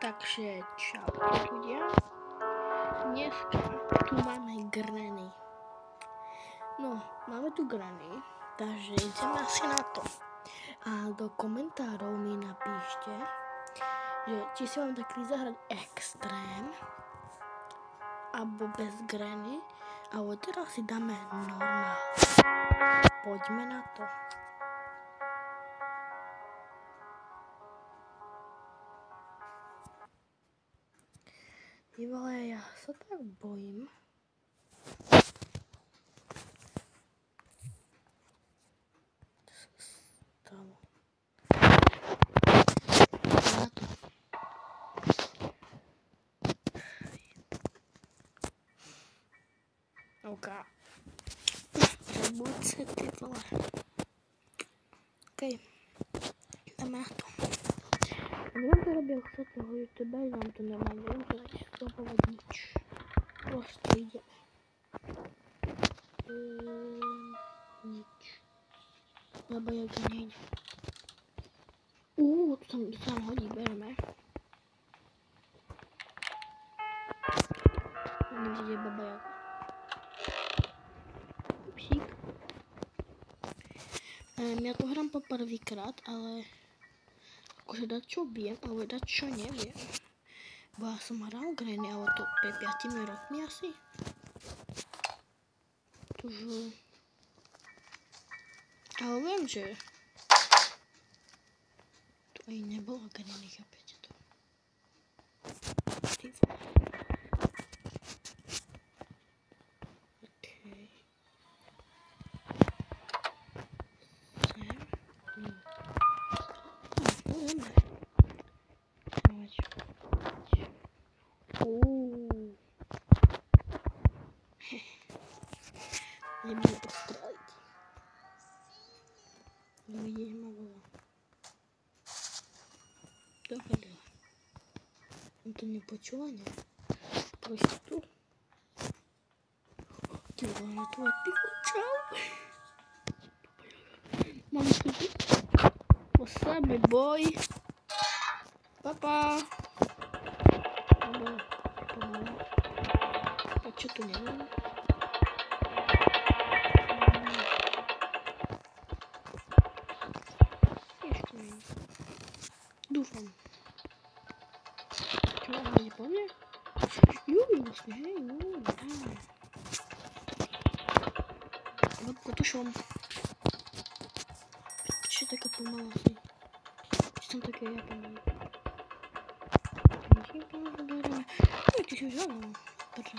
Takže čaute ľudia. Dneska tu máme Granny. No, máme tu Granny, takže ideme asi na to. A do komentárov mi napíšte, že či si vám taký zahrať extrém, alebo bez Granny, alebo teraz si dáme normál. Poďme na to. Ale ja sa tak bojím. Čo sa stalo? Na to. OK. Prebuď sa, ty vole. OK. Dáme na to. Nemám to robiť od toho YouTube, nám to normálne, neviem to dať stopovať nič. Proste ideme. Nič. Baba Jaga nejde. To tam hodí, bereme. Neviem, kde je Baba Jaga. Psík. Ja to hrám po prvýkrát, ale akože dať čo viem, ale dať čo neviem. Bo ja som hral Granny, ale to 5 rokmi asi. Takže... Ale viem, že... To aj nebolo Granny, chápete to? Ty vole. Okej. Sem. No dobre. Ideme ho postráliť. Nevidíš ma vola. Dobre. On to nepočula, ne? Proste tu. Ty vole, to je ticho, čau. Mám tu. What's up, my boy? Papa. A čo tu neviem? Ešte nie. Dúfam. Čo vám ide po mne? Vlastne, hej, dáme. Potušom. Čo je taká pomalá si? Či som také ja pomalá? Bereme. Ty si už hľadal. Prečo?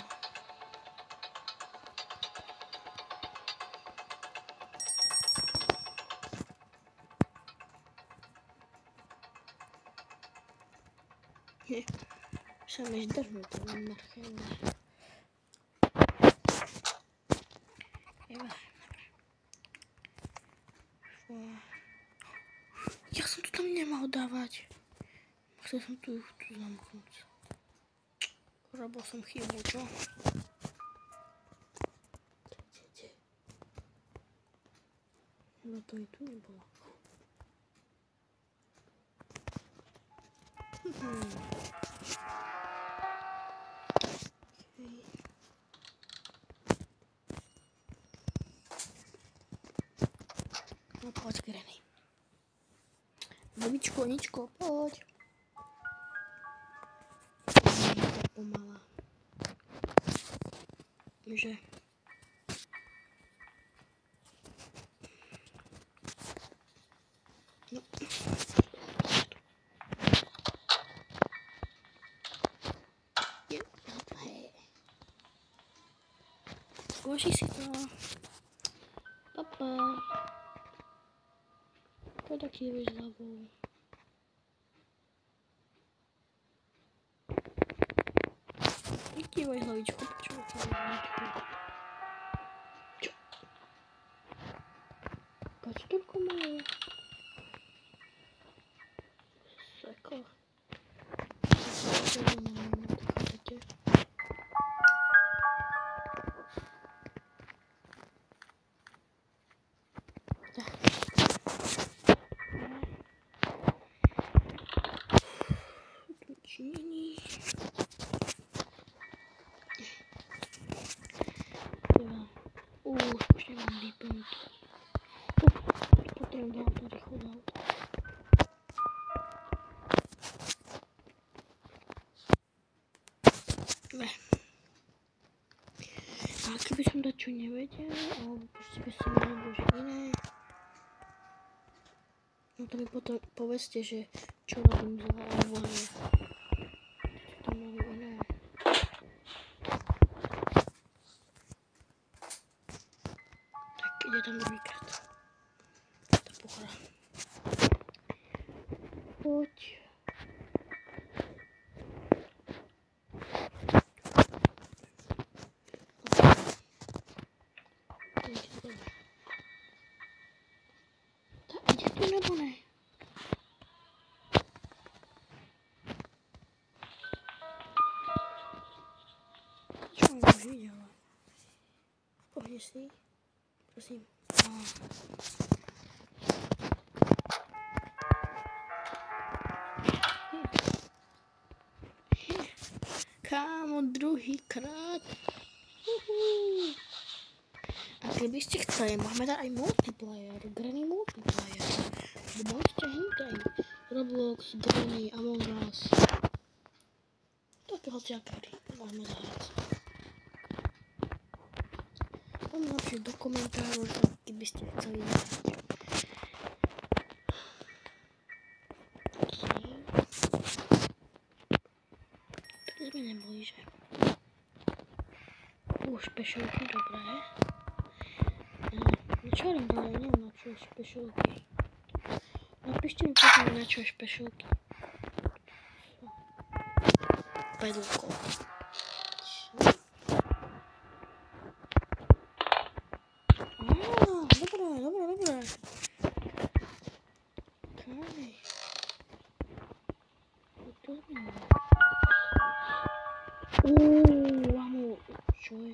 Sam ești drăguță, nu merg. Ja som tu tam nemal dávať. Chcel som tu zamknúť. Robil som chybu, čo? No to i tu nebolo. No poď, Granny. Babičko, Ničko, poď. Tak pomalá. Že... No. Hej. Skúši si to. Papa. Poď taký vieš hlavou. Nekývaj hlavičku, počúvaj hlavičku. Čo? Pač toľko malé. Seko. činění. Už nemám vypnutý. Potřebuji dát to rychle dát. Ne. A kdyby som dačo nevedel, alebo proste by som nevedel, že iné, no to mi potom povedzte, že čo robím zle, alebo že to mohli iné. Tak ide tam druhýkrát. Tá pochora. Poď. Ide tu nebo ne? Čo mám žiť, ale... Pohni si. Prosím. Kámo, druhýkrát. A kdyby ste chceli, máme dát aj multiplayer, Granny multiplayer. Môžete hýtaj. Roblox, Granny, Among Us. Také hociaké máme zahrať. Mám napíšte do komentárov, kdyby ste chceli zahrať. Tady mi neboli, že? Špešelky, dobré. Na čo ale neviem, na čo je špešelky. Napíšte mi potom, na čo je špešelky. Pedlko. Dobré. Kaj. To znamená. Amo, čo je?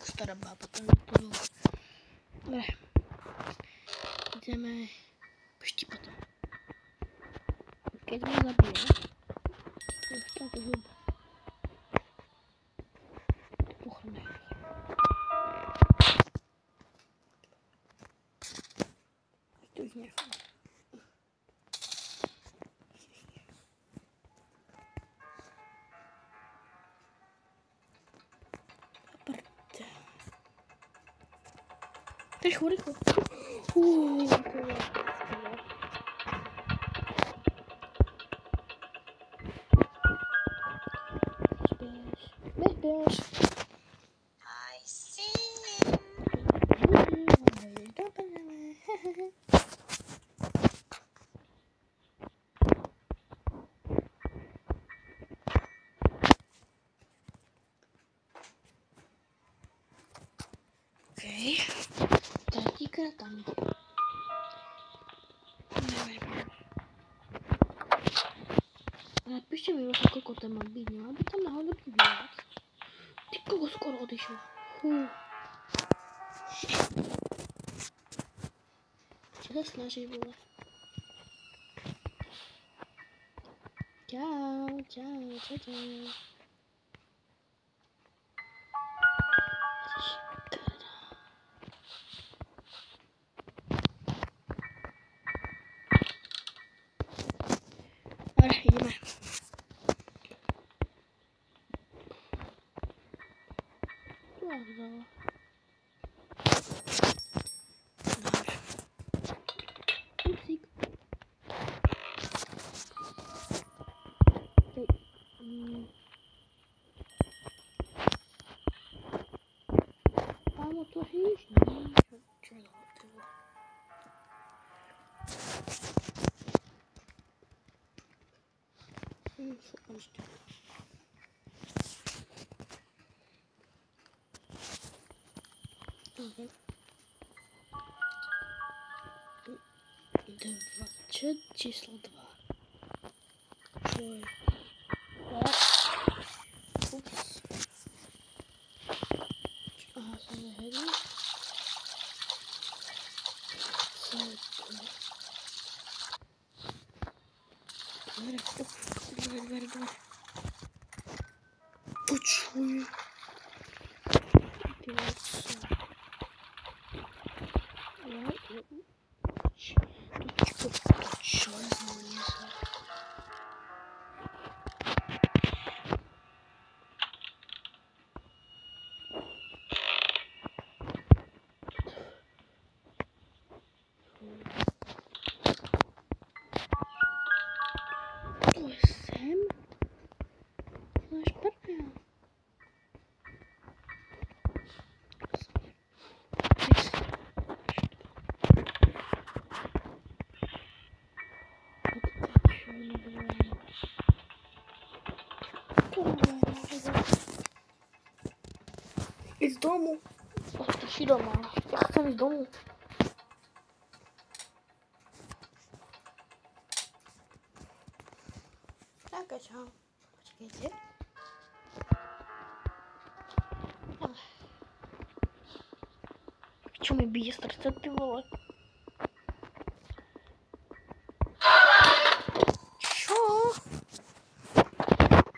Stará bába, to je to no. Dobre. Ideme poštípať. Keď ma zabije, tak to hudba. Pochrne. To ich nechám. Rýchlo. Bež. I see you. Okay. Třikrát tam jde. Napište mi vlastně, koliko tam má být, měla by tam náhodou být víc. Ty koho skoro odešel. Co se snaží, vole? Čau. Ideme. Tu já vzala. Dobře. Upsík. Kámo, to hýš, ne? Čo je to? Super. Okay. Číslo 2. Ups. Aha, jsem nehodil. Co je to? Dve. Počuj. Ty veci. Čo je za lieza? To je sem? To je šprdel. Ísť z domu. Ostačí doma. Ja chcem ísť domu. Tak, čau. Počkejte. Čo mi bije srdce, ty vole? Čo?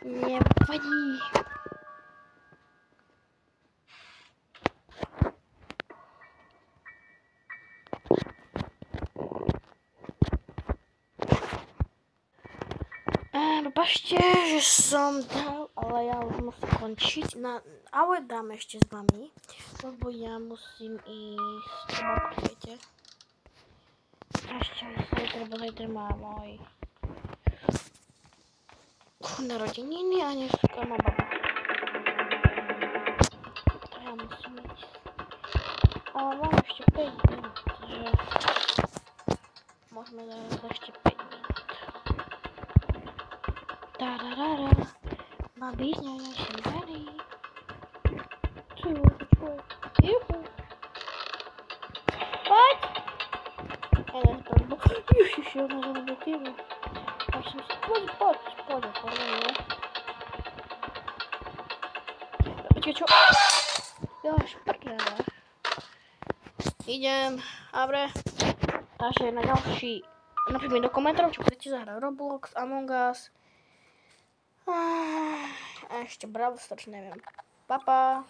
Nevadí. Prepašte, že som dal, ale ja už musím končiť. Ale dám ešte s vami, lebo ja musím ísť, čo viete. Ešte zajtra má môj narodeniny a dneska má baba. To ja musím ísť. Ale mám ešte 5 minút, že môžeme zahrať ešte 5 minút. Tararara, babi, ňaňa, som ready. Počuj. Juhu. Poď. Ja nezbavím. Ježiši, ona zarobil týmu. Až som si, poď. Počkej, čo? Ja, šprdele. Idem, dobre. Takže na ďalší, napríklad mi do komentárov, čo chcete zahrať Roblox, Among Us. A ešte Brawl Stars, neviem. Pa.